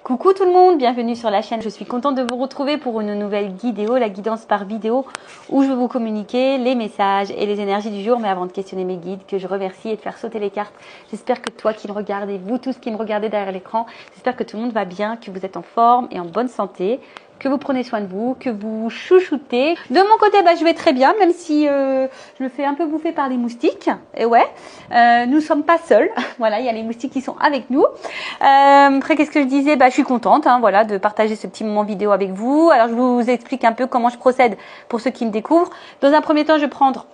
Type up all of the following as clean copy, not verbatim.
Coucou tout le monde, bienvenue sur la chaîne. Je suis contente de vous retrouver pour une nouvelle vidéo, la guidance par vidéo, où je vais vous communiquer les messages et les énergies du jour. Mais avant de questionner mes guides, que je remercie et de faire sauter les cartes, j'espère que toi qui me regardes et vous tous qui me regardez derrière l'écran, j'espère que tout le monde va bien, que vous êtes en forme et en bonne santé, que vous prenez soin de vous, que vous chouchoutez. De mon côté, je vais très bien, même si je me fais un peu bouffer par les moustiques. Et ouais, nous ne sommes pas seuls. Voilà, il y a les moustiques qui sont avec nous. Après, qu'est-ce que je disais? Je suis contente, voilà, de partager ce petit moment vidéo avec vous. Alors, je vous explique un peu comment je procède pour ceux qui me découvrent. Dans un premier temps, je vais prendre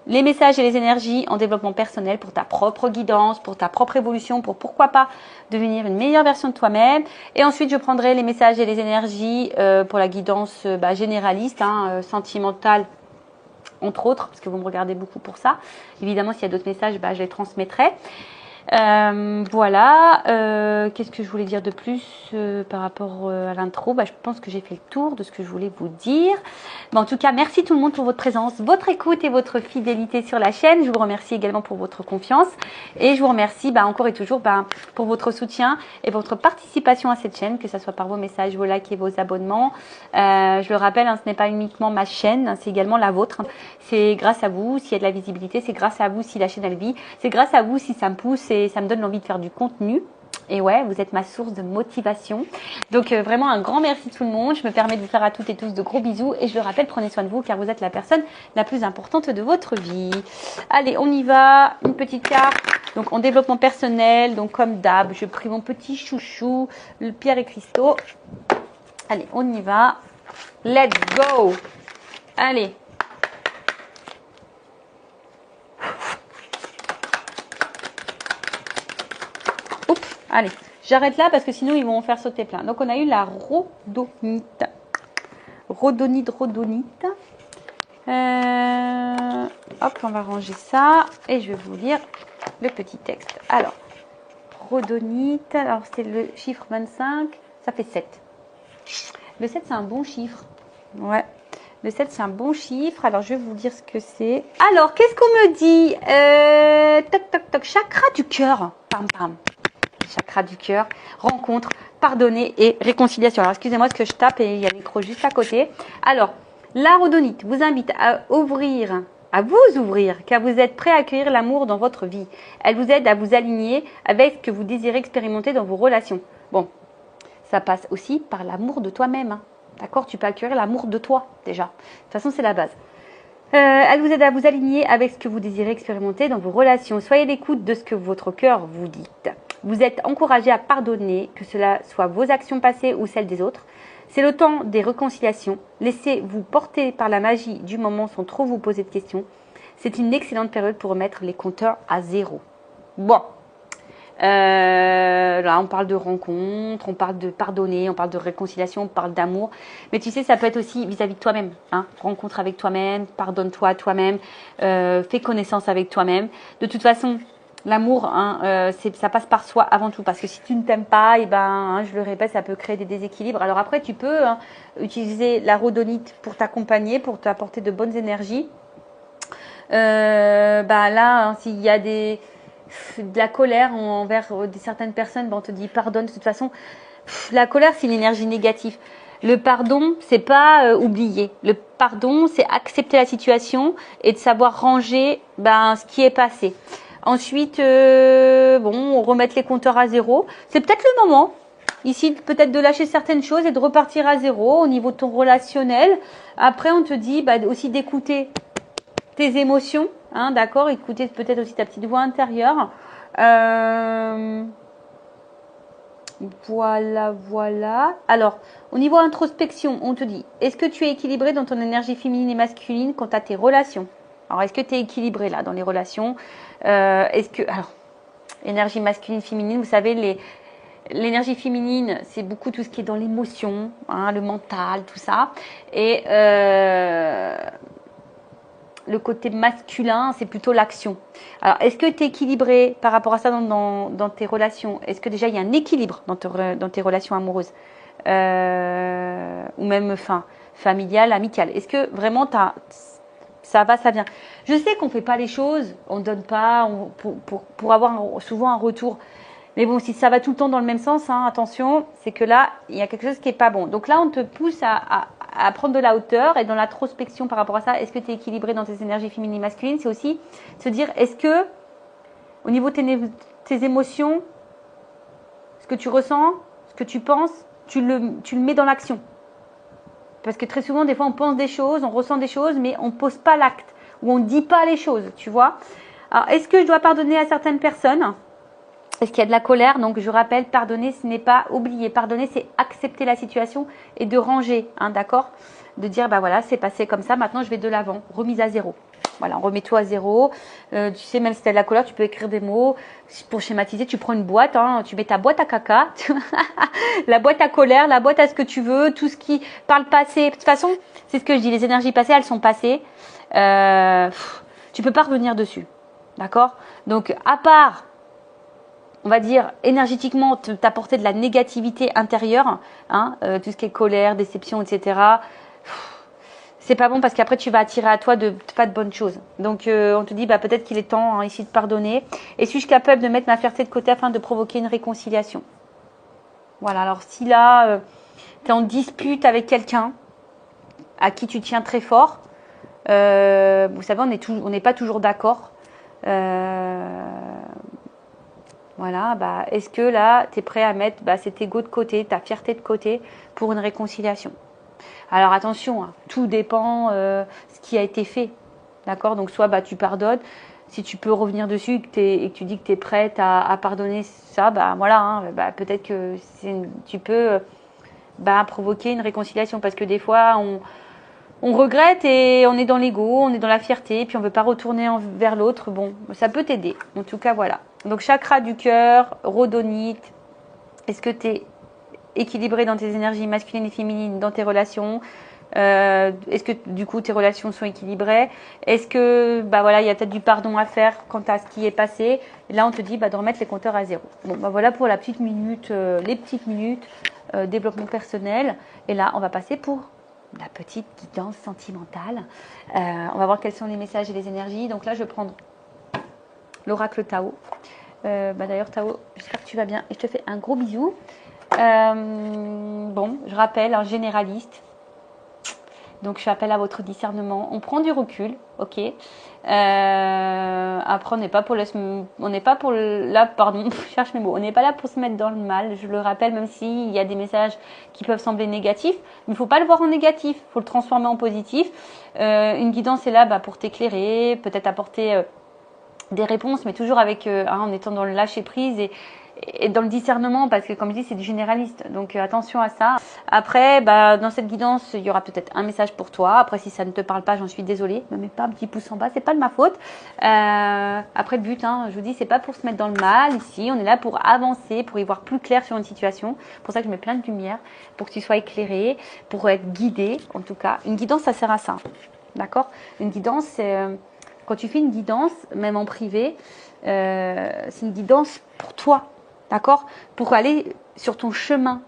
les messages et les énergies en développement personnel pour ta propre guidance, pour ta propre évolution, pour pourquoi pas devenir une meilleure version de toi-même. Et ensuite, je prendrai les messages et les énergies pour la guidance généraliste, sentimentale, entre autres, parce que vous me regardez beaucoup pour ça. Évidemment, s'il y a d'autres messages, je les transmettrai. Voilà, qu'est-ce que je voulais dire de plus par rapport à l'intro? Je pense que j'ai fait le tour de ce que je voulais vous dire. En tout cas, merci tout le monde pour votre présence, votre écoute et votre fidélité sur la chaîne. Je vous remercie également pour votre confiance et je vous remercie encore et toujours pour votre soutien et votre participation à cette chaîne, que ce soit par vos messages, vos likes et vos abonnements. Je le rappelle, ce n'est pas uniquement ma chaîne, c'est également la vôtre. C'est grâce à vous s'il y a de la visibilité, c'est grâce à vous si la chaîne elle vit, c'est grâce à vous si ça me pousse et ça me donne l'envie de faire du contenu. Et ouais, vous êtes ma source de motivation. Donc vraiment un grand merci tout le monde. Je me permets de vous faire à toutes et tous de gros bisous. Et je le rappelle, prenez soin de vous car vous êtes la personne la plus importante de votre vie. Allez, on y va. Une petite carte. Donc en développement personnel, donc comme d'hab, je prie mon petit chouchou, le Pierre et Cristaux. Allez, on y va. Let's go. Allez. Allez, j'arrête là parce que sinon ils vont en faire sauter plein. Donc on a eu la rhodonite. Rhodonite. Hop, on va ranger ça et je vais vous lire le petit texte. Alors, rhodonite, alors c'est le chiffre 25, ça fait 7. Le 7 c'est un bon chiffre. Ouais. Le 7 c'est un bon chiffre. Alors je vais vous dire ce que c'est. Alors, qu'est-ce qu'on me dit? Toc toc toc, chakra du cœur. Pam pam. Chakra du cœur, rencontre, pardonner et réconciliation. Alors, excusez-moi, ce que je tape et il y a le micro juste à côté. Alors, la rhodonite vous invite à vous ouvrir, car vous êtes prêt à accueillir l'amour dans votre vie. Elle vous aide à vous aligner avec ce que vous désirez expérimenter dans vos relations. Bon, ça passe aussi par l'amour de toi-même. D'accord? Tu peux accueillir l'amour de toi, déjà. De toute façon, c'est la base. Elle vous aide à vous aligner avec ce que vous désirez expérimenter dans vos relations. Soyez à l'écoute de ce que votre cœur vous dit. Vous êtes encouragé à pardonner, que cela soit vos actions passées ou celles des autres. C'est le temps des réconciliations. Laissez-vous porter par la magie du moment sans trop vous poser de questions. C'est une excellente période pour remettre les compteurs à zéro. Bon. Là, on parle de rencontre, on parle de pardonner, on parle de réconciliation, on parle d'amour. Mais tu sais, ça peut être aussi vis-à-vis de toi-même. Rencontre avec toi-même, pardonne-toi à toi-même, fais connaissance avec toi-même. De toute façon, l'amour, ça passe par soi avant tout. Parce que si tu ne t'aimes pas, je le répète, ça peut créer des déséquilibres. Alors après, tu peux utiliser la rhodonite pour t'accompagner, pour t'apporter de bonnes énergies. Là, s'il y a de la colère envers certaines personnes, on te dit pardonne. De toute façon, la colère, c'est une énergie négative. Le pardon, c'est pas oublier. Le pardon, c'est accepter la situation et de savoir ranger ce qui est passé. Ensuite, on remet les compteurs à zéro. C'est peut-être le moment, ici, peut-être de lâcher certaines choses et de repartir à zéro au niveau de ton relationnel. Après, on te dit aussi d'écouter tes émotions, d'accord? Écouter peut-être aussi ta petite voix intérieure. Voilà. Alors, au niveau introspection, on te dit, est-ce que tu es équilibré dans ton énergie féminine et masculine quant à tes relations? Alors, est-ce que tu es équilibré là dans les relations? Alors, énergie masculine, féminine, vous savez, l'énergie féminine, c'est beaucoup tout ce qui est dans l'émotion, le mental, tout ça. Et le côté masculin, c'est plutôt l'action. Alors, est-ce que tu es équilibré par rapport à ça dans tes relations? Est-ce que déjà il y a un équilibre dans tes relations amoureuses ou même familiales, amicales? Est-ce que vraiment ça va, ça vient? Je sais qu'on ne fait pas les choses, on ne donne pas pour avoir souvent un retour. Mais bon, si ça va tout le temps dans le même sens, hein, attention, c'est que là, il y a quelque chose qui n'est pas bon. Donc là, on te pousse à prendre de la hauteur et dans l'introspection par rapport à ça. Est-ce que tu es équilibré dans tes énergies féminines et masculines? C'est aussi se dire, est-ce que, au niveau de tes émotions, ce que tu ressens, ce que tu penses, tu le mets dans l'action. Parce que très souvent, des fois, on pense des choses, on ressent des choses, mais on ne pose pas l'acte ou on ne dit pas les choses, tu vois. Alors, est-ce que je dois pardonner à certaines personnes? Est-ce qu'il y a de la colère? Donc, je rappelle, pardonner, ce n'est pas oublier. Pardonner, c'est accepter la situation et de ranger, hein, d'accord? De dire, bah voilà, c'est passé comme ça, maintenant je vais de l'avant. Remise à zéro. Voilà, remets toi à zéro. Tu sais, même si tu as de la colère, tu peux écrire des mots. Pour schématiser, tu prends une boîte, hein, tu mets ta boîte à caca, la boîte à colère, la boîte à ce que tu veux, tout ce qui parle passé. De toute façon, c'est ce que je dis, les énergies passées, elles sont passées. Tu peux pas revenir dessus. D'accord? Donc, à part, on va dire, énergétiquement, t'apporter de la négativité intérieure, hein, tout ce qui est colère, déception, etc., c'est pas bon parce qu'après tu vas attirer à toi pas de bonnes choses. Donc on te dit bah peut-être qu'il est temps, hein, ici de pardonner. Et suis-je capable de mettre ma fierté de côté afin de provoquer une réconciliation? Voilà, alors si là tu es en dispute avec quelqu'un à qui tu tiens très fort, vous savez on n'est pas toujours d'accord. Voilà, bah est-ce que là tu es prêt à mettre cet ego de côté, ta fierté de côté pour une réconciliation? Alors attention, hein, tout dépend ce qui a été fait. D'accord? Donc soit tu pardonnes, si tu peux revenir dessus et que tu dis que tu es prête à pardonner ça, voilà, hein, peut-être que tu peux provoquer une réconciliation parce que des fois on regrette et on est dans l'ego, on est dans la fierté, puis on ne veut pas retourner vers l'autre. Bon, ça peut t'aider. En tout cas, voilà. Donc chakra du cœur, rhodonite, est-ce que tu es équilibré dans tes énergies masculines et féminines dans tes relations? Est-ce que du coup tes relations sont équilibrées? Est-ce que il y a peut-être du pardon à faire quant à ce qui est passé? Et là on te dit de remettre les compteurs à zéro. Bon voilà pour la petite minute, les petites minutes développement personnel. Et là on va passer pour la petite guidance sentimentale. On va voir quels sont les messages et les énergies. Donc là je vais prendre l'oracle Tao. D'ailleurs Tao, j'espère que tu vas bien et je te fais un gros bisou. Bon, je rappelle, un généraliste. Donc, je fais appel à votre discernement. On prend du recul, ok. Après, on n'est pas pour pardon, je cherche mes mots. On n'est pas là pour se mettre dans le mal. Je le rappelle, même s'il y a des messages qui peuvent sembler négatifs, mais il ne faut pas le voir en négatif. Il faut le transformer en positif. Une guidance est là pour t'éclairer, peut-être apporter des réponses, mais toujours avec en étant dans le lâcher prise et dans le discernement, parce que comme je dis, c'est du généraliste, donc attention à ça. Après, dans cette guidance, il y aura peut-être un message pour toi. Après, si ça ne te parle pas, j'en suis désolée, ne mets pas un petit pouce en bas, c'est pas de ma faute. Après, le but, je vous dis, c'est pas pour se mettre dans le mal ici, on est là pour avancer, pour y voir plus clair sur une situation. C'est pour ça que je mets plein de lumière, pour que tu sois éclairé, pour être guidé, en tout cas. Une guidance, ça sert à ça, d'accord? Une guidance, c'est quand tu fais une guidance, même en privé, c'est une guidance pour toi. D'accord? Pour aller sur ton chemin.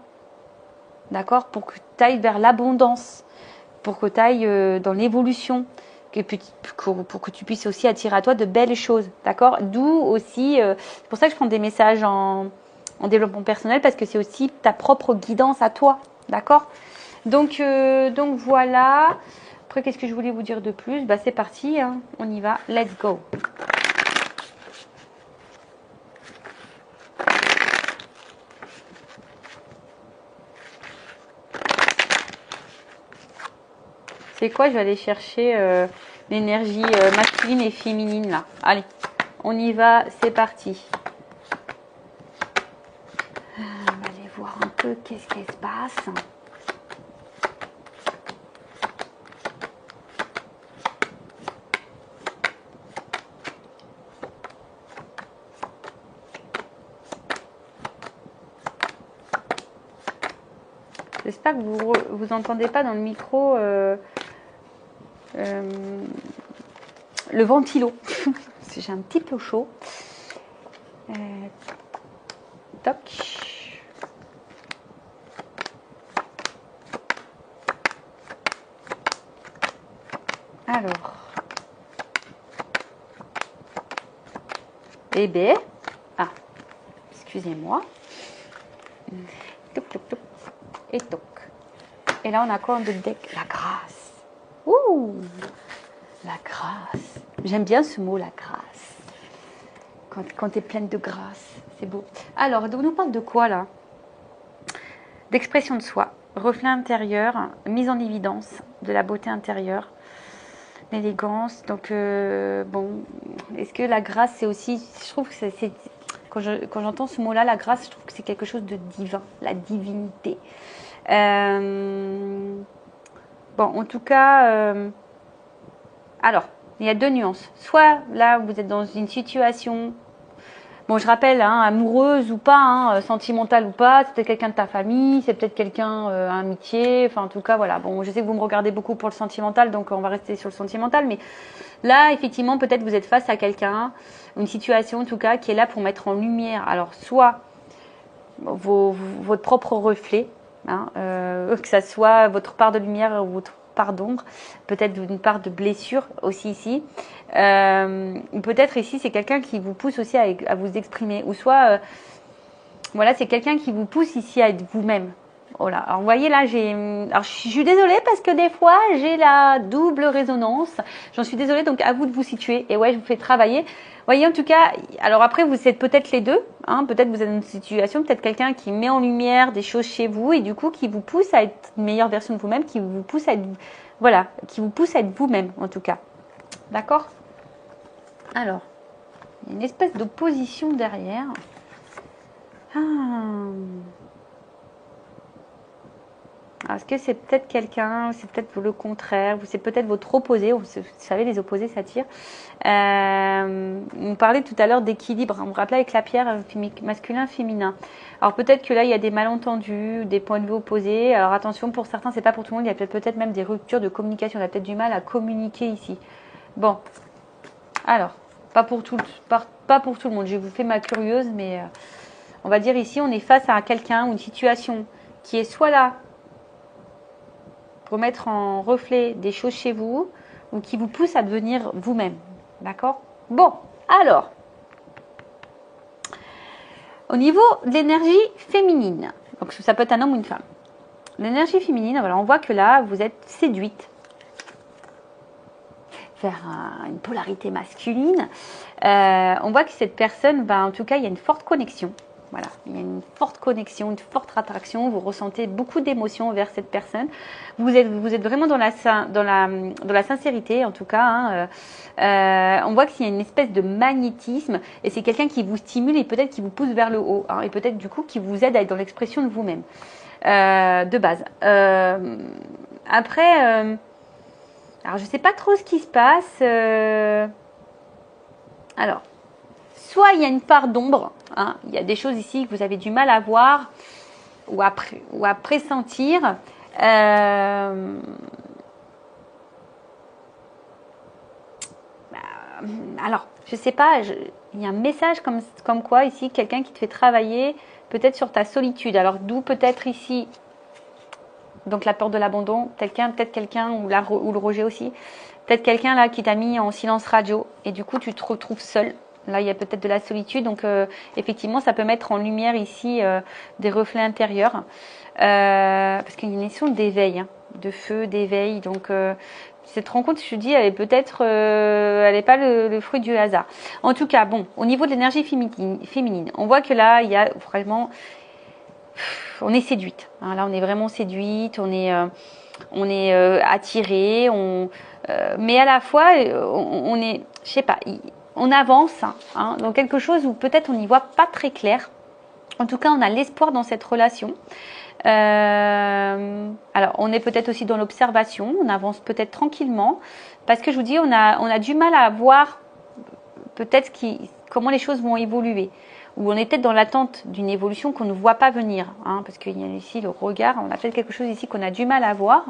D'accord? Pour que tu ailles vers l'abondance. Pour que tu ailles dans l'évolution. Pour que tu puisses aussi attirer à toi de belles choses. D'accord? D'où aussi, c'est pour ça que je prends des messages en développement personnel, parce que c'est aussi ta propre guidance à toi. D'accord? Donc voilà. Après, qu'est-ce que je voulais vous dire de plus? C'est parti, hein. On y va. Let's go. C'est quoi? Je vais aller chercher l'énergie masculine et féminine là. Allez, on y va, c'est parti. On va aller voir un peu qu'est-ce qui se passe. J'espère que vous entendez pas dans le micro le ventilo. J'ai un petit peu chaud. Toc. Alors. Eh bien. Ah. excusez-moi. Toc, toc, toc. Et toc. Et là, on a quoi en deck? La grâce. Ouh, la grâce. J'aime bien ce mot, la grâce. Quand tu es pleine de grâce, c'est beau. Alors, on nous parle de quoi là? D'expression de soi, reflet intérieur, mise en évidence de la beauté intérieure, l'élégance. Donc, bon, est-ce que la grâce, c'est aussi, je trouve que c'est quand j'entends ce mot-là, la grâce, je trouve que c'est quelque chose de divin, la divinité. Bon, en tout cas, alors, il y a deux nuances. Soit là, vous êtes dans une situation, bon, je rappelle, hein, amoureuse ou pas, hein, sentimentale ou pas, c'est peut-être quelqu'un de ta famille, c'est peut-être quelqu'un, amitié, enfin, en tout cas, voilà. Bon, je sais que vous me regardez beaucoup pour le sentimental, donc on va rester sur le sentimental, mais là, effectivement, peut-être vous êtes face à quelqu'un, une situation, en tout cas, qui est là pour mettre en lumière, alors, soit votre propre reflet, hein, que ça soit votre part de lumière ou votre part d'ombre, peut-être une part de blessure aussi ici. Peut-être ici, c'est quelqu'un qui vous pousse aussi à vous exprimer. Ou soit, voilà, c'est quelqu'un qui vous pousse ici à être vous-même. Voilà. Alors, vous voyez, là, alors, je suis désolée parce que des fois, j'ai la double résonance. J'en suis désolée, donc à vous de vous situer. Et ouais, je vous fais travailler. Vous voyez, en tout cas, alors après, vous êtes peut-être les deux. Hein, peut-être vous êtes dans une situation, peut-être quelqu'un qui met en lumière des choses chez vous et du coup, qui vous pousse à être une meilleure version de vous-même, qui vous pousse à être, voilà, qui vous pousse à être vous-même, en tout cas. D'accord? Alors, il y a une espèce d'opposition derrière. Est-ce que c'est peut-être quelqu'un, c'est peut-être le contraire, ou c'est peut-être votre opposé, vous savez, les opposés s'attirent. On parlait tout à l'heure d'équilibre, on me rappelait avec la pierre masculin, féminin. Alors peut-être que là, il y a des malentendus, des points de vue opposés. Alors attention, pour certains, c'est pas pour tout le monde, il y a peut-être même des ruptures de communication, on a peut-être du mal à communiquer ici. Bon, alors, pas pour tout le monde, je vous fais ma curieuse, mais on va dire ici, on est face à quelqu'un ou une situation qui est soit là, pour mettre en reflet des choses chez vous ou qui vous poussent à devenir vous-même. D'accord? Bon, alors, au niveau de l'énergie féminine, donc ça peut être un homme ou une femme. L'énergie féminine, voilà, on voit que là, vous êtes séduite vers une polarité masculine. On voit que cette personne, en tout cas, il y a une forte connexion. Voilà, il y a une forte connexion, une forte attraction. Vous ressentez beaucoup d'émotions vers cette personne. Vous êtes vraiment dans la sincérité, en tout cas. Hein. On voit qu'il y a une espèce de magnétisme et c'est quelqu'un qui vous stimule et peut-être qui vous pousse vers le haut. Hein, et peut-être du coup qui vous aide à être dans l'expression de vous-même, de base. Après, alors je ne sais pas trop ce qui se passe. Alors, soit il y a une part d'ombre, hein, il y a des choses ici que vous avez du mal à voir ou à pressentir. Alors, je sais pas, il y a un message comme quoi ici, quelqu'un qui te fait travailler peut-être sur ta solitude. Alors, d'où peut-être ici, donc la peur de l'abandon, peut-être quelqu'un ou le rejet aussi, peut-être quelqu'un là qui t'a mis en silence radio et du coup tu te retrouves seul. Là, il y a peut-être de la solitude, donc effectivement, ça peut mettre en lumière ici des reflets intérieurs, parce qu'il y a une notion d'éveil, hein, de feu, d'éveil. Donc, cette rencontre, je te dis, elle est peut-être, elle n'est pas le fruit du hasard. En tout cas, bon, au niveau de l'énergie féminine, on voit que là, il y a vraiment, on est séduite. Hein, là, on est vraiment séduite, on est attiré, mais à la fois, on est, je sais pas. On avance hein, dans quelque chose où peut-être on n'y voit pas très clair. En tout cas, on a l'espoir dans cette relation. Alors, on est peut-être aussi dans l'observation. On avance peut-être tranquillement. Parce que je vous dis, on a du mal à voir peut-être comment les choses vont évoluer. Ou on est peut-être dans l'attente d'une évolution qu'on ne voit pas venir. Hein, parce qu'il y a ici le regard. On a peut-être quelque chose ici qu'on a du mal à voir.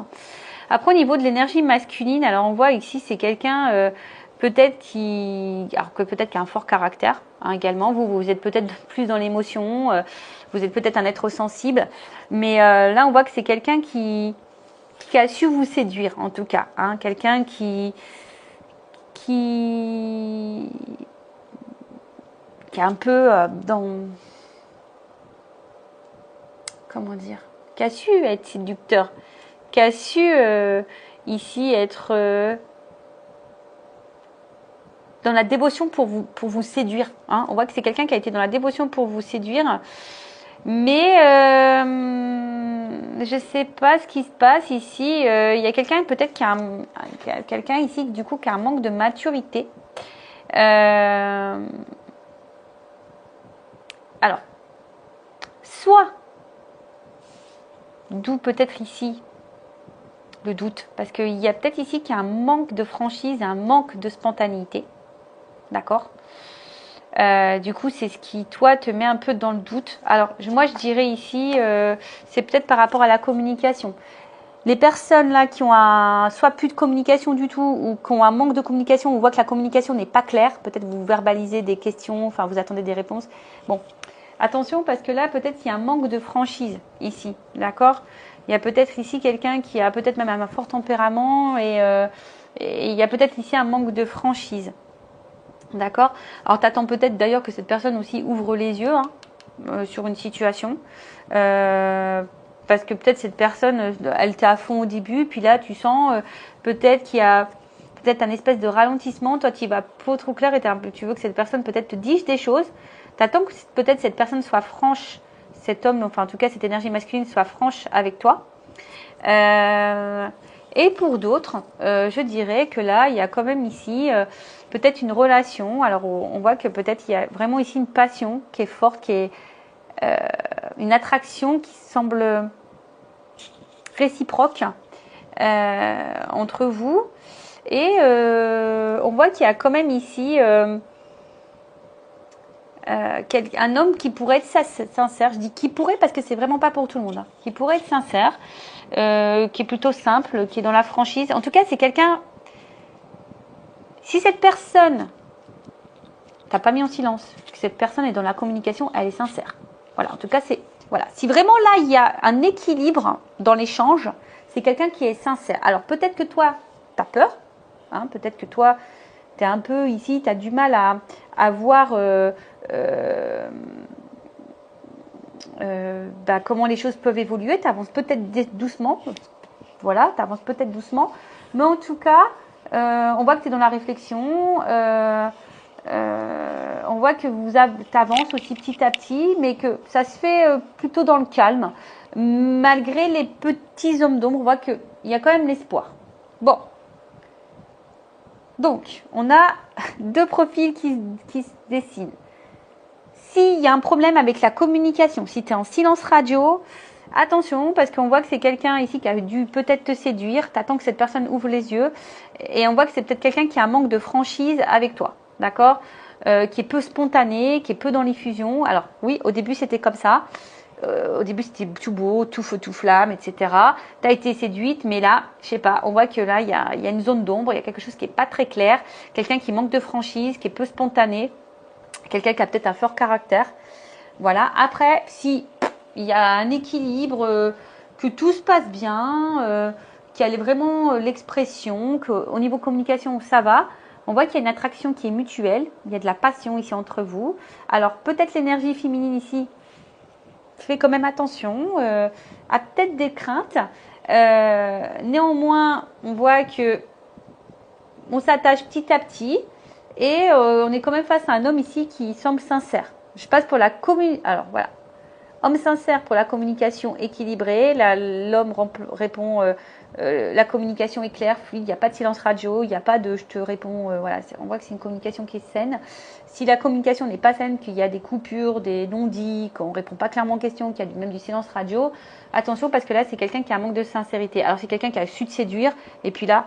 Après, au niveau de l'énergie masculine, alors on voit ici, c'est quelqu'un... peut-être qui a un fort caractère hein, également. Vous êtes peut-être plus dans l'émotion, vous êtes peut-être un être sensible, mais là on voit que c'est quelqu'un qui a su vous séduire en tout cas, hein, quelqu'un qui est un peu comment dire, qui a su être séducteur, qui a su ici être dans la dévotion pour vous séduire. Hein. On voit que c'est quelqu'un qui a été dans la dévotion pour vous séduire. Mais je sais pas ce qui se passe ici. Il y a quelqu'un peut-être qui a quelqu'un ici du coup qui a un manque de maturité. Alors, soit, d'où peut-être ici le doute, parce qu'il y a peut-être ici qu'il y a un manque de franchise, un manque de spontanéité. D'accord ? Du coup, c'est ce qui, toi, te met un peu dans le doute. Alors, moi, je dirais ici, c'est peut-être par rapport à la communication. Les personnes là qui ont soit plus de communication du tout ou qui ont un manque de communication, on voit que la communication n'est pas claire. Peut-être vous verbalisez des questions, enfin, vous attendez des réponses. Bon, attention parce que là, peut-être qu'il y a un manque de franchise ici. D'accord ? Il y a peut-être ici quelqu'un qui a peut-être même un fort tempérament et il y a peut-être ici un manque de franchise. D'accord ? Alors, tu attends peut-être d'ailleurs que cette personne aussi ouvre les yeux sur une situation. Parce que peut-être cette personne, elle était à fond au début, puis là, tu sens peut-être qu'il y a peut-être un espèce de ralentissement. Toi, tu y vas pas trop clair et tu veux que cette personne peut-être te dise des choses. Tu attends que peut-être cette personne soit franche, cet homme, enfin en tout cas cette énergie masculine soit franche avec toi. Et pour d'autres, je dirais que là, il y a quand même ici peut-être une relation. Alors, on voit que peut-être il y a vraiment ici une passion qui est forte, qui est une attraction qui semble réciproque entre vous. Et on voit qu'il y a quand même ici un homme qui pourrait être sincère. Je dis qui pourrait parce que c'est vraiment pas pour tout le monde. Hein. Qui pourrait être sincère, qui est plutôt simple, qui est dans la franchise. En tout cas, c'est quelqu'un. Si cette personne, t'as pas mis en silence, parce que cette personne est dans la communication, elle est sincère. Voilà. En tout cas, c'est voilà. Si vraiment là il y a un équilibre dans l'échange, c'est quelqu'un qui est sincère. Alors peut-être que toi, t'as peur. Hein, peut-être que toi, tu es un peu ici, tu as du mal à voir comment les choses peuvent évoluer. Tu avances peut-être doucement. Voilà, tu avances peut-être doucement. Mais en tout cas, on voit que tu es dans la réflexion. On voit que tu avances aussi petit à petit, mais que ça se fait plutôt dans le calme. Malgré les petits hommes d'ombre, on voit qu'il y a quand même l'espoir. Bon. Donc, on a deux profils qui se dessinent. S'il y a un problème avec la communication, si tu es en silence radio, attention, parce qu'on voit que c'est quelqu'un ici qui a dû peut-être te séduire, tu attends que cette personne ouvre les yeux, et on voit que c'est peut-être quelqu'un qui a un manque de franchise avec toi, d'accord ? Qui est peu spontané, qui est peu dans l'effusion. Alors oui, au début c'était comme ça. Au début, c'était tout beau, tout feu, tout flamme, etc. Tu as été séduite, mais là, je sais pas, on voit que là, il y a une zone d'ombre, il y a quelque chose qui est pas très clair, quelqu'un qui manque de franchise, qui est peu spontané, quelqu'un qui a peut-être un fort caractère. Voilà. Après, si il y a un équilibre, que tout se passe bien, qu'il y a vraiment l'expression, qu'au niveau communication, ça va. On voit qu'il y a une attraction qui est mutuelle, il y a de la passion ici entre vous. Alors, peut-être l'énergie féminine ici, fais quand même attention, à peut-être des craintes. Néanmoins, on voit que on s'attache petit à petit et on est quand même face à un homme ici qui semble sincère. Je passe pour la communication. Alors voilà, homme sincère pour la communication équilibrée. L'homme répond, la communication est claire, fluide, il n'y a pas de silence radio, il n'y a pas de je te réponds. Voilà, on voit que c'est une communication qui est saine. Si la communication n'est pas saine, qu'il y a des coupures, des non-dits, qu'on ne répond pas clairement aux questions, qu'il y a même du silence radio, attention parce que là, c'est quelqu'un qui a un manque de sincérité. Alors, c'est quelqu'un qui a su te séduire et puis là,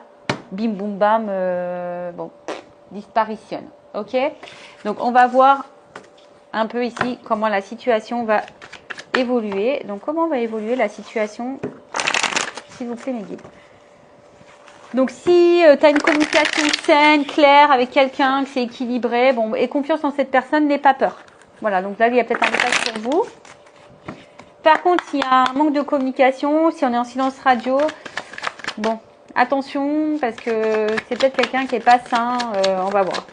bim, boum, bam, disparitionne. Ok ? Donc, on va voir un peu ici comment la situation va évoluer. Donc, comment va évoluer la situation, s'il vous plaît, mes guides ? Donc, si tu as une communication saine, claire avec quelqu'un, que c'est équilibré, bon, et confiance en cette personne, n'aie pas peur. Voilà, donc là, il y a peut-être un message pour vous. Par contre, s'il y a un manque de communication, si on est en silence radio, bon, attention, parce que c'est peut-être quelqu'un qui n'est pas sain, on va voir.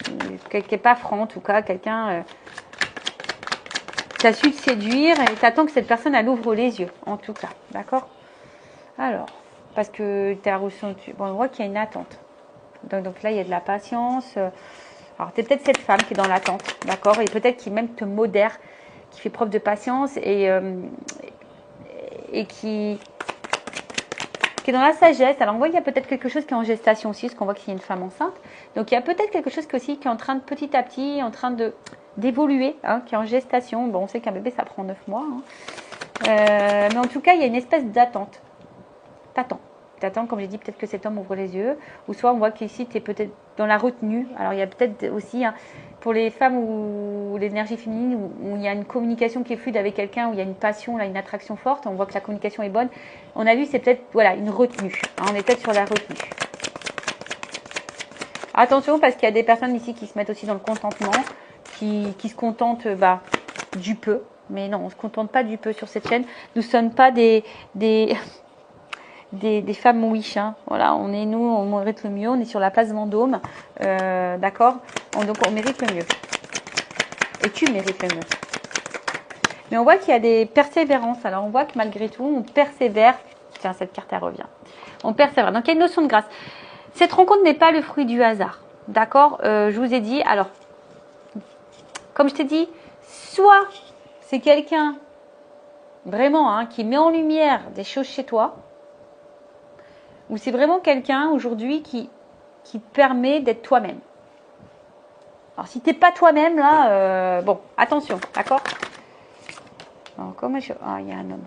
Qui n'est pas franc, en tout cas, quelqu'un Tu as su te séduire et tu attends que cette personne, elle ouvre les yeux, en tout cas. D'accord? Alors, parce que tu as ressenti... Bon, on voit qu'il y a une attente. Donc là, il y a de la patience. Alors, tu es peut-être cette femme qui est dans l'attente, d'accord? Et peut-être qui même te modère, qui fait preuve de patience et qui est dans la sagesse. Alors, on voit qu'il y a peut-être quelque chose qui est en gestation aussi, parce qu'on voit qu'il y a une femme enceinte. Donc, il y a peut-être quelque chose aussi qui est en train de, petit à petit, en train d'évoluer, hein, qui est en gestation. Bon, on sait qu'un bébé, ça prend 9 mois. Hein. Mais en tout cas, il y a une espèce d'attente. T'attends, comme j'ai dit, peut-être que cet homme ouvre les yeux. Ou soit, on voit qu'ici, tu es peut-être dans la retenue. Alors, il y a peut-être aussi, hein, pour les femmes où l'énergie féminine, où il y a une communication qui est fluide avec quelqu'un, où il y a une passion, là, une attraction forte, on voit que la communication est bonne. On a vu, c'est peut-être, voilà, une retenue. Hein, on est peut-être sur la retenue. Attention, parce qu'il y a des personnes ici qui se mettent aussi dans le contentement, qui se contentent du peu. Mais non, on ne se contente pas du peu sur cette chaîne. Nous ne sommes pas des femmes wish, hein. Voilà, on mérite le mieux, on est sur la place Vendôme, d'accord, donc on mérite le mieux, et tu mérites le mieux. Mais on voit qu'il y a des persévérances, alors on voit que malgré tout, on persévère, tiens, cette carte elle revient, on persévère, donc il y a une notion de grâce. Cette rencontre n'est pas le fruit du hasard, d'accord, je vous ai dit, alors, comme je t'ai dit, soit c'est quelqu'un, vraiment, hein, qui met en lumière des choses chez toi, ou c'est vraiment quelqu'un aujourd'hui qui te permet d'être toi-même. Alors, si tu n'es pas toi-même, là, bon, attention, d'accord? Ah, il y a un homme.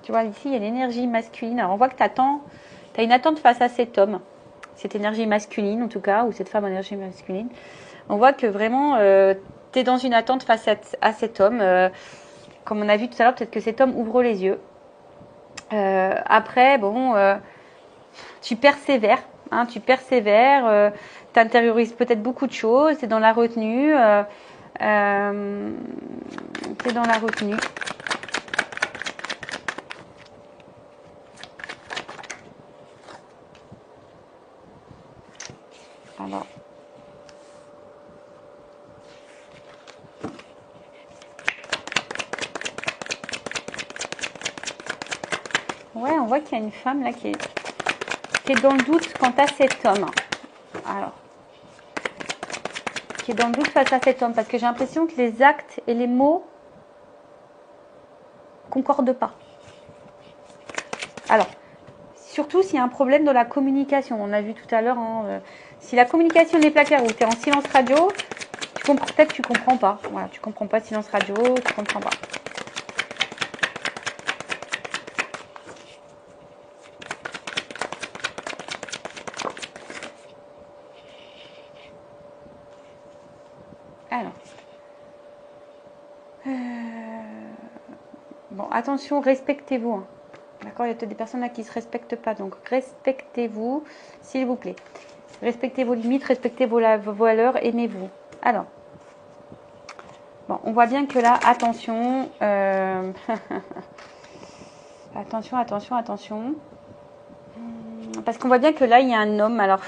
Tu vois, ici, il y a l'énergie masculine. Alors, on voit que tu as une attente face à cet homme, cette énergie masculine, en tout cas, ou cette femme en énergie masculine. On voit que vraiment, tu es dans une attente face à cet homme. Comme on a vu tout à l'heure, peut-être que cet homme ouvre les yeux. Après, bon... tu persévères, hein, tu intériorises peut-être beaucoup de choses, tu es dans la retenue, Alors. Ouais, on voit qu'il y a une femme là qui est dans le doute quant à cet homme. Alors, qui est dans le doute face à cet homme, parce que j'ai l'impression que les actes et les mots concordent pas. Alors, surtout s'il y a un problème dans la communication. On a vu tout à l'heure, hein, si la communication n'est pas claire ou tu es en silence radio, peut-être que tu comprends pas. Voilà, tu comprends pas silence radio, tu comprends pas. Alors, bon, attention, respectez-vous. Hein. D'accord, il y a peut-être des personnes là qui ne se respectent pas, donc respectez-vous, s'il vous plaît. Respectez vos limites, respectez vos valeurs, aimez-vous. Alors, bon, on voit bien que là, attention, attention. Parce qu'on voit bien que là, il y a un homme, alors,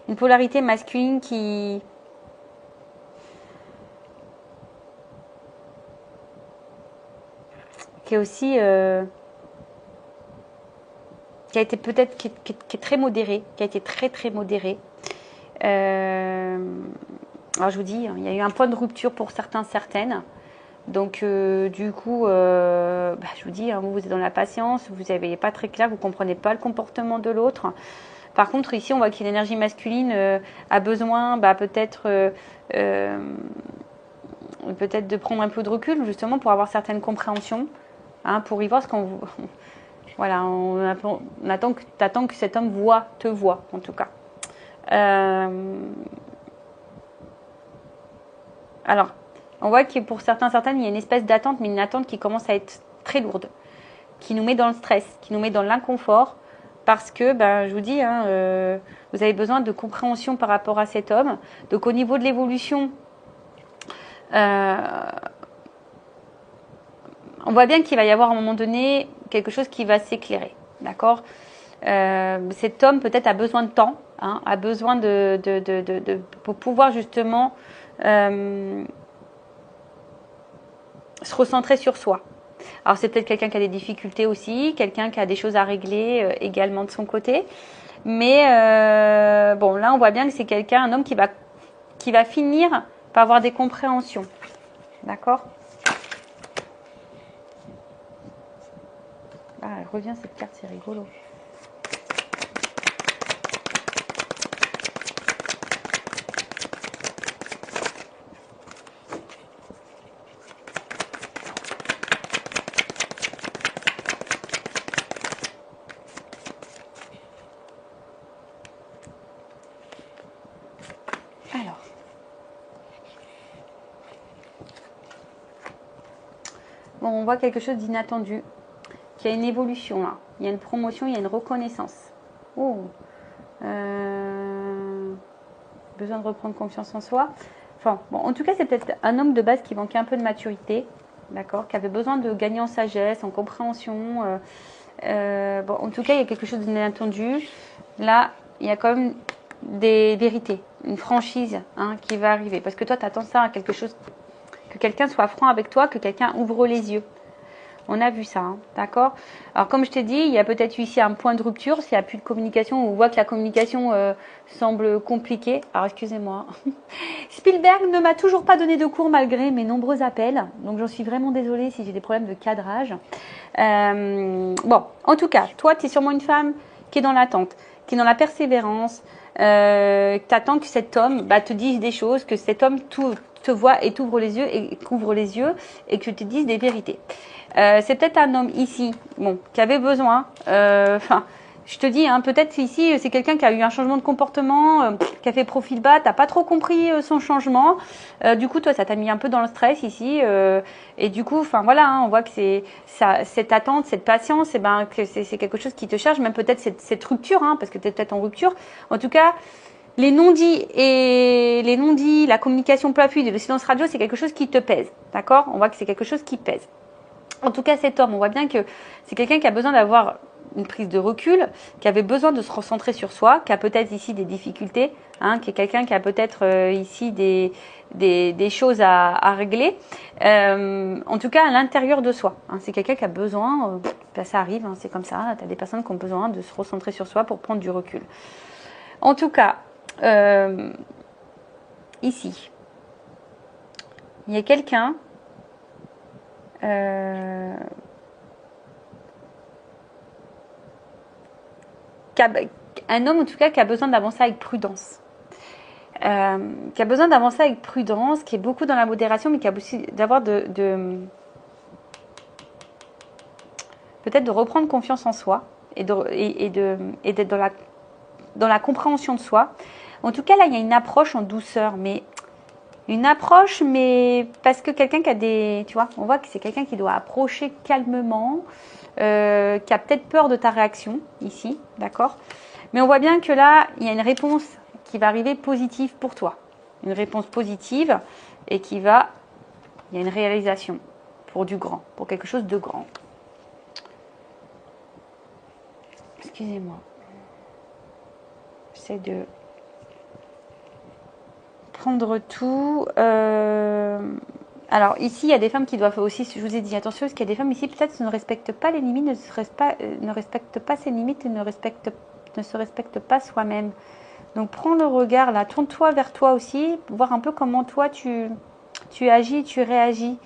une polarité masculine qui est aussi... qui a été peut-être qui est très modéré, qui a été très modéré. Alors je vous dis, il y a eu un point de rupture pour certaines. Donc du coup, je vous dis, hein, vous êtes dans la patience, vous n'avez pas très clair, vous ne comprenez pas le comportement de l'autre. Par contre, ici, on voit que l'énergie masculine a besoin peut-être de prendre un peu de recul, justement, pour avoir certaines compréhensions, hein, pour y voir ce qu'on vous... Voilà, on attend que cet homme te voit, en tout cas. Alors, on voit que pour certaines, il y a une espèce d'attente, mais une attente qui commence à être très lourde, qui nous met dans le stress, qui nous met dans l'inconfort, parce que, je vous dis, hein, vous avez besoin de compréhension par rapport à cet homme. Donc, au niveau de l'évolution, on voit bien qu'il va y avoir à un moment donné quelque chose qui va s'éclairer, d'accord? Cet homme peut-être a besoin de temps, hein, a besoin pour pouvoir justement se recentrer sur soi. Alors c'est peut-être quelqu'un qui a des difficultés aussi, quelqu'un qui a des choses à régler également de son côté. Mais bon, là on voit bien que c'est quelqu'un, un homme qui va finir par avoir des compréhensions. D'accord? Ah, elle revient cette carte, c'est rigolo. Alors, bon, on voit quelque chose d'inattendu, qu'il y a une évolution là, il y a une promotion, il y a une reconnaissance. Oh, besoin de reprendre confiance en soi. Enfin, bon, en tout cas, c'est peut-être un homme de base qui manquait un peu de maturité, d'accord, qui avait besoin de gagner en sagesse, en compréhension. Bon, en tout cas, il y a quelque chose d'inattendu. Là, il y a quand même des vérités, une franchise qui va arriver. Parce que toi, tu attends ça à quelque chose, que quelqu'un soit franc avec toi, que quelqu'un ouvre les yeux. On a vu ça, d'accord? Alors, comme je t'ai dit, il y a peut-être ici un point de rupture, s'il n'y a plus de communication, on voit que la communication semble compliquée. Alors, excusez-moi. Spielberg ne m'a toujours pas donné de cours malgré mes nombreux appels. Donc, j'en suis vraiment désolée si j'ai des problèmes de cadrage. Bon, en tout cas, toi, tu es sûrement une femme qui est dans l'attente, qui est dans la persévérance, tu attends que cet homme te dise des choses, que cet homme te voit et t'ouvre les yeux et couvre les yeux et que tu te dises des vérités. C'est peut-être un homme ici, bon, qui avait besoin, je te dis, peut-être ici, c'est quelqu'un qui a eu un changement de comportement, qui a fait profil bas, t'as pas trop compris son changement. Du coup, toi, ça t'a mis un peu dans le stress ici. Et du coup, voilà, on voit que c'est cette attente, cette patience, que c'est quelque chose qui te charge, même peut-être cette rupture, parce que tu es peut-être en rupture. En tout cas, les non-dits, la communication peu fluide et le silence radio, c'est quelque chose qui te pèse. D'accord? On voit que c'est quelque chose qui pèse. En tout cas, cet homme, on voit bien que c'est quelqu'un qui a besoin d'avoir une prise de recul, qui avait besoin de se recentrer sur soi, qui a peut-être ici des difficultés, qui est quelqu'un qui a peut-être ici des choses à régler. En tout cas, à l'intérieur de soi. C'est quelqu'un qui a besoin, ça arrive, c'est comme ça, tu as des personnes qui ont besoin de se recentrer sur soi pour prendre du recul. En tout cas, ici, il y a quelqu'un un homme en tout cas qui a besoin d'avancer avec prudence, qui a besoin d'avancer avec prudence, qui est beaucoup dans la modération, mais qui a aussi d'avoir peut-être de reprendre confiance en soi et d'être dans la compréhension de soi. En tout cas, là, il y a une approche en douceur, mais parce que quelqu'un qui a tu vois, on voit que c'est quelqu'un qui doit approcher calmement, qui a peut-être peur de ta réaction ici, d'accord? Mais on voit bien que là, il y a une réponse qui va arriver positive pour toi. Une réponse positive et il y a une réalisation pour du grand, pour quelque chose de grand. Excusez-moi. J'essaie de prendre tout. Alors ici, il y a des femmes qui doivent aussi, je vous ai dit, attention, parce qu'il y a des femmes ici, peut-être ne respectent pas les limites, ne respectent pas ses limites et ne se respectent pas soi-même. Donc prends le regard là, tourne-toi vers toi aussi, voir un peu comment toi tu agis, tu réagis.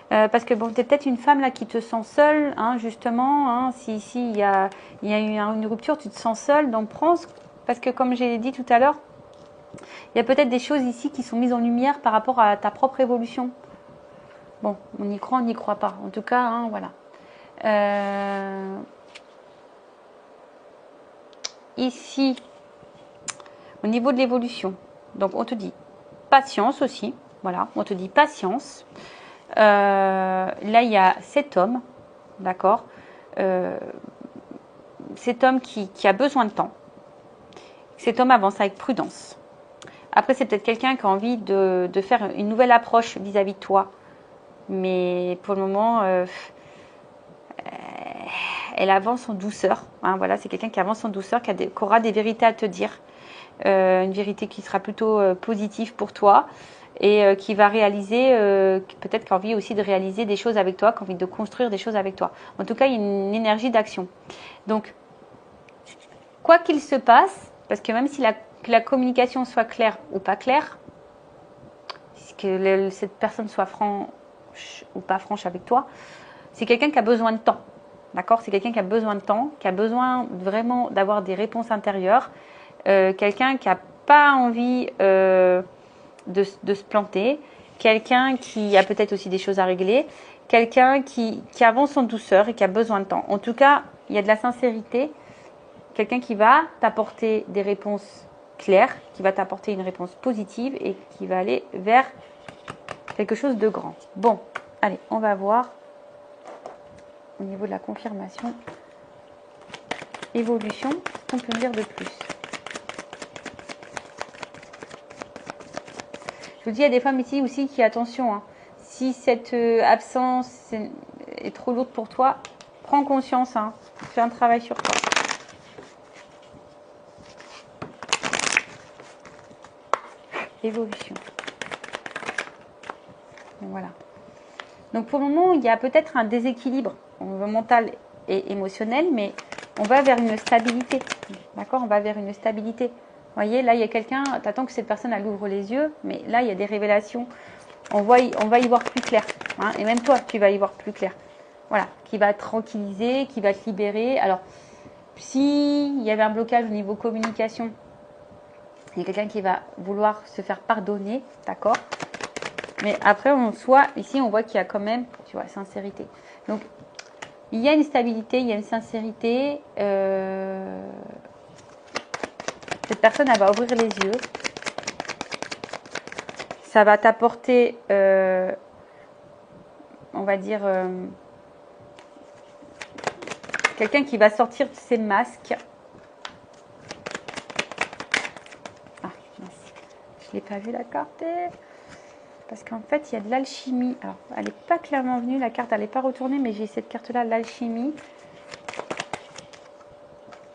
Parce que bon, tu es peut-être une femme là qui te sent seule, justement. Si ici il y a eu une rupture, tu te sens seule, donc prends, parce que comme j'ai dit tout à l'heure, il y a peut-être des choses ici qui sont mises en lumière par rapport à ta propre évolution. Bon, on y croit, on n'y croit pas. En tout cas, voilà. Ici, au niveau de l'évolution, donc on te dit patience aussi. Voilà, on te dit patience. Là, il y a cet homme, d'accord, cet homme qui a besoin de temps. Cet homme avance avec prudence. Après, c'est peut-être quelqu'un qui a envie de faire une nouvelle approche vis-à-vis de toi. Mais pour le moment, elle avance en douceur. Voilà, c'est quelqu'un qui avance en douceur, qui aura des vérités à te dire. Une vérité qui sera plutôt positive pour toi. et qui va réaliser, peut-être qui a envie aussi de réaliser des choses avec toi, qui a envie de construire des choses avec toi. En tout cas, il y a une énergie d'action. Donc, quoi qu'il se passe, parce que même si la communication soit claire ou pas claire, que cette personne soit franche ou pas franche avec toi, c'est quelqu'un qui a besoin de temps. D'accord? C'est quelqu'un qui a besoin de temps, qui a besoin vraiment d'avoir des réponses intérieures, quelqu'un qui n'a pas envie de se planter, quelqu'un qui a peut-être aussi des choses à régler, quelqu'un qui avance en douceur et qui a besoin de temps. En tout cas, il y a de la sincérité, quelqu'un qui va t'apporter des réponses claires, qui va t'apporter une réponse positive et qui va aller vers quelque chose de grand. Bon, allez, on va voir au niveau de la confirmation. Évolution, qu'est-ce qu'on peut dire de plus? Je vous dis, il y a des femmes ici aussi qui, attention, hein, si cette absence est trop lourde pour toi, prends conscience, hein, fais un travail sur toi. Évolution. Donc, voilà. Donc pour le moment, il y a peut-être un déséquilibre mental et émotionnel, mais on va vers une stabilité. D'accord? On va vers une stabilité. Vous voyez, là, il y a quelqu'un, tu attends que cette personne, elle ouvre les yeux, mais là, il y a des révélations. On va y voir plus clair. Hein, et même toi, tu vas y voir plus clair. Voilà, qui va te tranquilliser, qui va te libérer. Alors, s'il y avait un blocage au niveau communication, il y a quelqu'un qui va vouloir se faire pardonner, d'accord? Mais après, ici, on voit qu'il y a quand même, tu vois, sincérité. Donc, il y a une stabilité, il y a une sincérité. Cette personne, elle va ouvrir les yeux. Ça va t'apporter, on va dire, quelqu'un qui va sortir de ses masques. Ah, mince. Je ne l'ai pas vu la carte. Parce qu'en fait, il y a de l'alchimie. Alors, elle n'est pas clairement venue, la carte, elle n'est pas retournée, mais j'ai cette carte-là, l'alchimie.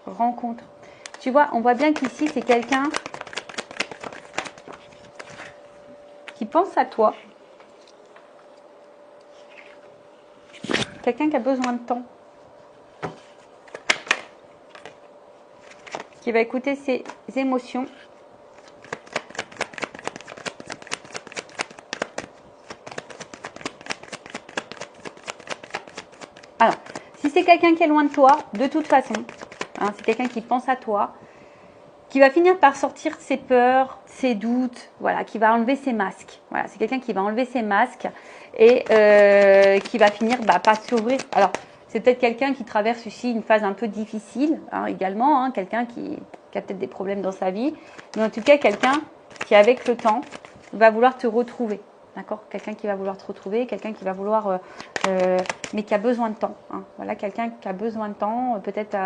Rencontre. Tu vois, on voit bien qu'ici, c'est quelqu'un qui pense à toi. Quelqu'un qui a besoin de temps. Qui va écouter ses émotions. Alors, si c'est quelqu'un qui est loin de toi, de toute façon, hein, c'est quelqu'un qui pense à toi, qui va finir par sortir ses peurs, ses doutes, voilà, qui va enlever ses masques. Voilà, c'est quelqu'un qui va enlever ses masques et qui va finir par s'ouvrir. Alors, c'est peut-être quelqu'un qui traverse ici une phase un peu difficile, hein, également, hein, quelqu'un qui a peut-être des problèmes dans sa vie, mais en tout cas, quelqu'un qui, avec le temps, va vouloir te retrouver. D'accord? Quelqu'un qui va vouloir te retrouver, quelqu'un qui va vouloir, mais qui a besoin de temps. Hein. Voilà, quelqu'un qui a besoin de temps. Peut-être,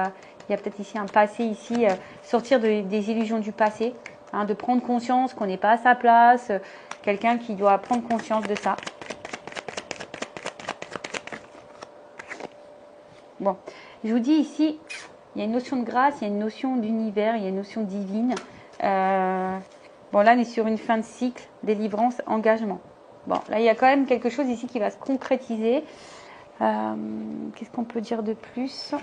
il y a peut-être ici un passé, ici, sortir des illusions du passé, hein, de prendre conscience qu'on n'est pas à sa place. Quelqu'un qui doit prendre conscience de ça. Bon, je vous dis ici, il y a une notion de grâce, il y a une notion d'univers, il y a une notion divine. Bon, là, on est sur une fin de cycle, délivrance, engagement. Bon, là, il y a quand même quelque chose ici qui va se concrétiser. Qu'est-ce qu'on peut dire de plus?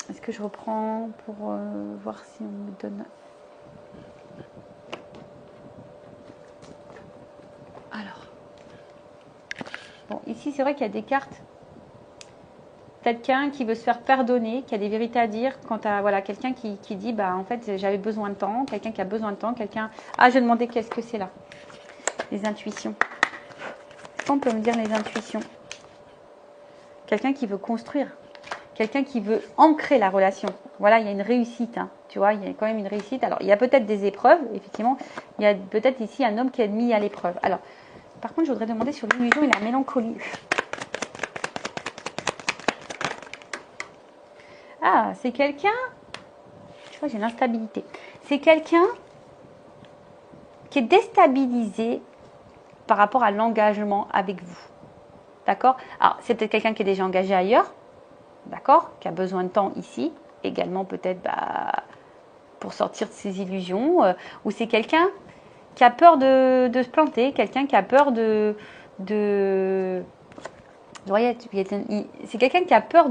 Est-ce que je reprends pour voir si on me donne... Alors. Bon, ici, c'est vrai qu'il y a des cartes. Quelqu'un qui veut se faire pardonner, qui a des vérités à dire quant à voilà, quelqu'un qui dit bah en fait j'avais besoin de temps, quelqu'un qui a besoin de temps, quelqu'un. Ah, je demandais qu'est-ce que c'est là? Les intuitions. Est-ce qu'on peut me dire les intuitions? Quelqu'un qui veut construire, quelqu'un qui veut ancrer la relation. Voilà, il y a une réussite, hein, tu vois, il y a quand même une réussite. Alors, il y a peut-être des épreuves, effectivement. Il y a peut-être ici un homme qui est mis à l'épreuve. Alors, par contre, je voudrais demander sur l'illusion et la mélancolie. Ah, c'est quelqu'un, tu vois, j'ai l'instabilité. C'est quelqu'un qui est déstabilisé par rapport à l'engagement avec vous. D'accord? Alors, c'est peut-être quelqu'un qui est déjà engagé ailleurs, d'accord? Qui a besoin de temps ici. Également, peut-être, pour sortir de ses illusions, ou c'est quelqu'un qui a peur de se planter, quelqu'un qui a peur c'est quelqu'un qui a peur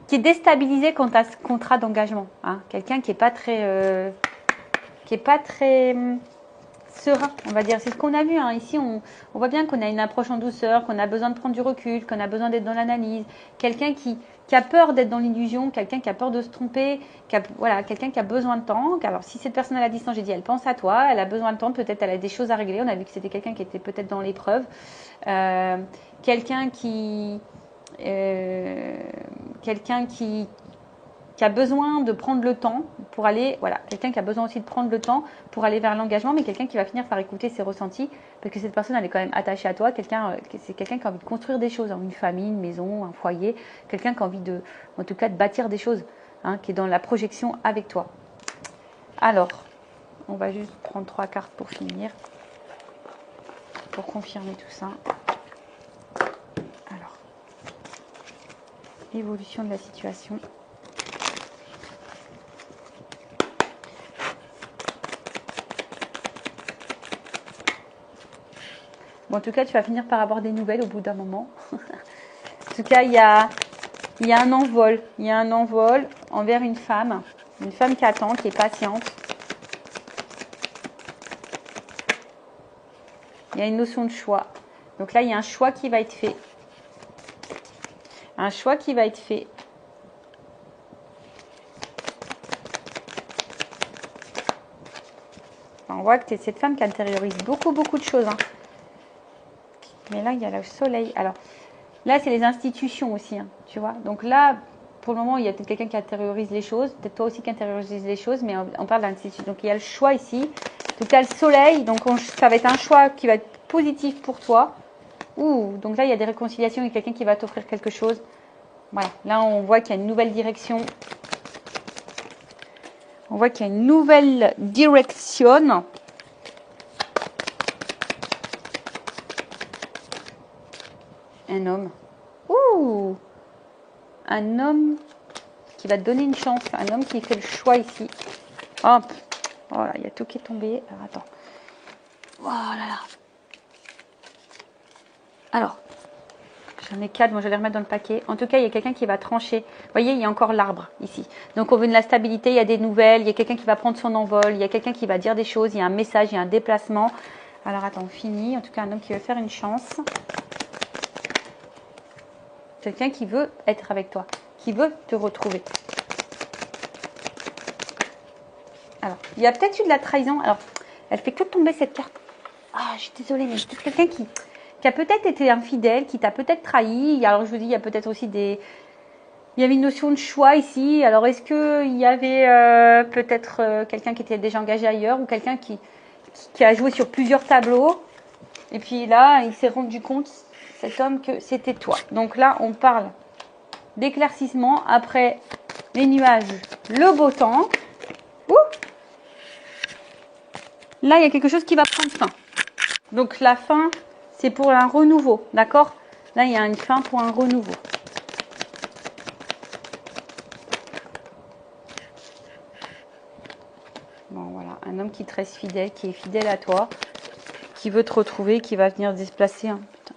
qui est déstabilisé quant à ce contrat d'engagement. Hein. Quelqu'un qui n'est pas très, serein, on va dire. C'est ce qu'on a vu. Hein. Ici, on voit bien qu'on a une approche en douceur, qu'on a besoin de prendre du recul, qu'on a besoin d'être dans l'analyse. Quelqu'un qui a peur d'être dans l'illusion, quelqu'un qui a peur de se tromper, quelqu'un qui a besoin de temps. Alors, si cette personne à la distance, j'ai dit, elle pense à toi, elle a besoin de temps, peut-être elle a des choses à régler. On a vu que c'était quelqu'un qui était peut-être dans l'épreuve. Quelqu'un qui a besoin de prendre le temps pour aller, quelqu'un qui a besoin aussi de prendre le temps pour aller vers l'engagement, mais quelqu'un qui va finir par écouter ses ressentis, parce que cette personne, elle est quand même attachée à toi, c'est quelqu'un qui a envie de construire des choses, une famille, une maison, un foyer, quelqu'un qui a envie en tout cas, de bâtir des choses, hein, qui est dans la projection avec toi. Alors, on va juste prendre 3 cartes pour finir, pour confirmer tout ça. Alors, l'évolution de la situation. Bon, en tout cas, tu vas finir par avoir des nouvelles au bout d'un moment. En tout cas, il y a un envol. Il y a un envol envers une femme qui attend, qui est patiente. Il y a une notion de choix. Donc là, il y a un choix qui va être fait. Un choix qui va être fait. On voit que tu es cette femme qui intériorise beaucoup de choses. Hein. Mais là, il y a le soleil. Alors, là, c'est les institutions aussi, hein, tu vois. Donc là, pour le moment, il y a peut-être quelqu'un qui intériorise les choses. Peut-être toi aussi qui intériorise les choses, mais on parle d'institution. Donc, il y a le choix ici. Donc, là, le soleil. Donc, ça va être un choix qui va être positif pour toi. Donc là, il y a des réconciliations avec quelqu'un qui va t'offrir quelque chose. Voilà. Là, on voit qu'il y a une nouvelle direction. On voit qu'il y a une nouvelle direction. Un homme. Un homme qui va te donner une chance. Un homme qui fait le choix ici. Hop. Voilà, il y a tout qui est tombé. Alors, attends. Oh là là. Alors, j'en ai 4. Moi, je vais les remettre dans le paquet. En tout cas, il y a quelqu'un qui va trancher. Vous voyez, il y a encore l'arbre ici. Donc, on veut de la stabilité. Il y a des nouvelles. Il y a quelqu'un qui va prendre son envol. Il y a quelqu'un qui va dire des choses. Il y a un message. Il y a un déplacement. Alors, attends, on finit. En tout cas, un homme qui veut faire une chance. Quelqu'un qui veut être avec toi, qui veut te retrouver. Alors, il y a peut-être eu de la trahison. Alors, elle fait que tomber cette carte. Ah, je suis désolée, mais c'est quelqu'un qui a peut-être été infidèle, qui t'a peut-être trahi. Alors, je vous dis, il y a peut-être aussi il y avait une notion de choix ici. Alors, est-ce qu'il y avait peut-être quelqu'un qui était déjà engagé ailleurs ou quelqu'un qui a joué sur plusieurs tableaux. Et puis là, il s'est rendu compte, cet homme, que c'était toi. Donc là, on parle d'éclaircissement après les nuages, le beau temps. Ouh, là, il y a quelque chose qui va prendre fin. Donc la fin, c'est pour un renouveau, d'accord? Là, il y a une fin pour un renouveau. Bon, voilà, un homme qui te reste fidèle, qui est fidèle à toi, qui veut te retrouver, qui va venir se déplacer. Hein. Putain,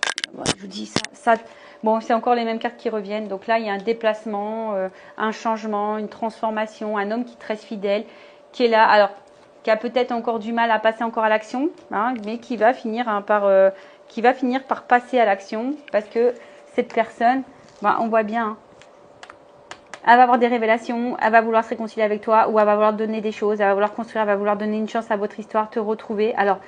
je vous dis ça. Bon, c'est encore les mêmes cartes qui reviennent. Donc là, il y a un déplacement, un changement, une transformation, un homme qui te reste fidèle, qui est là. Alors, qui a peut-être encore du mal à passer encore à l'action, hein, mais qui va finir par passer à l'action parce que cette personne, on voit bien, hein, elle va avoir des révélations, elle va vouloir se réconcilier avec toi ou elle va vouloir donner des choses, elle va vouloir construire, elle va vouloir donner une chance à votre histoire, te retrouver. Alors,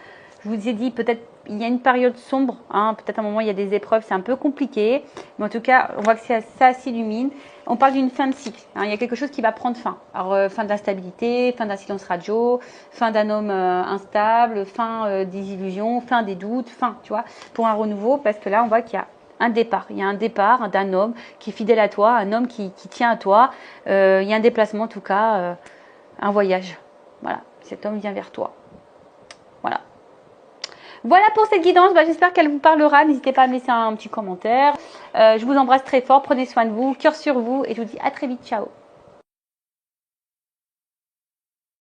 je vous ai dit, peut-être il y a une période sombre, hein, peut-être à un moment il y a des épreuves, c'est un peu compliqué, mais en tout cas, on voit que ça s'illumine. On parle d'une fin de cycle, hein, il y a quelque chose qui va prendre fin. Alors, fin de la stabilité, fin d'un silence radio, fin d'un homme instable, fin des illusions, fin des doutes, fin, tu vois, pour un renouveau, parce que là, on voit qu'il y a un départ. Il y a un départ d'un homme qui est fidèle à toi, un homme qui tient à toi. Il y a un déplacement, en tout cas, un voyage. Voilà, cet homme vient vers toi. Voilà. Voilà pour cette guidance. J'espère qu'elle vous parlera. N'hésitez pas à me laisser un petit commentaire. Je vous embrasse très fort. Prenez soin de vous. Cœur sur vous. Et je vous dis à très vite. Ciao.